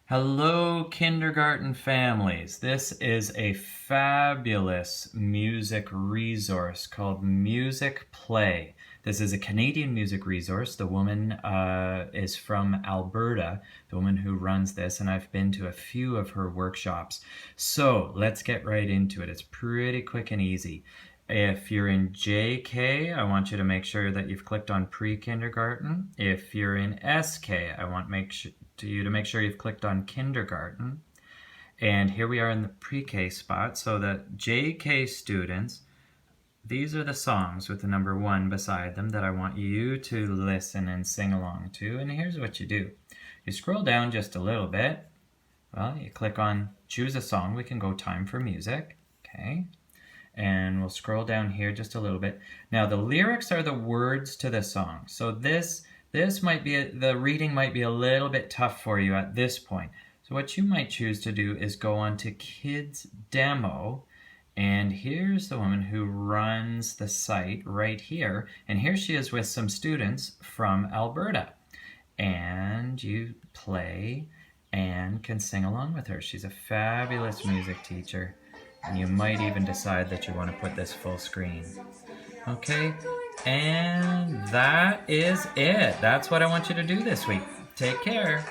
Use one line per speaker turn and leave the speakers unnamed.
Hello, kindergarten families. This is a fabulous music resource called Music Play. This is a Canadian music resource. The woman is from Alberta, the woman who runs this, and I've been to a few of her workshops. So let's get right into it. It's pretty quick and easy. If you're in JK, I want you to make sure that you've clicked on pre-kindergarten. If you're in SK, I want you to make sure you've clicked on kindergarten. And here we are in the pre-K spot, so that JK students, these are the songs with the number 1 beside them that I want you to listen and sing along to. And here's what you do. You scroll down just a little bit. Well, you click on choose a song. We can go time for music. Okay. And we'll scroll down here just a little bit. Now the lyrics are the words to the song. So this might be, the reading might be a little bit tough for you at this point. So what you might choose to do is go on to Kids Demo, and here's the woman who runs the site right here. And here she is with some students from Alberta. And you play and can sing along with her. She's a fabulous music teacher. And you might even decide that you want to put this full screen. Okay, and that is it. That's what I want you to do this week. Take care.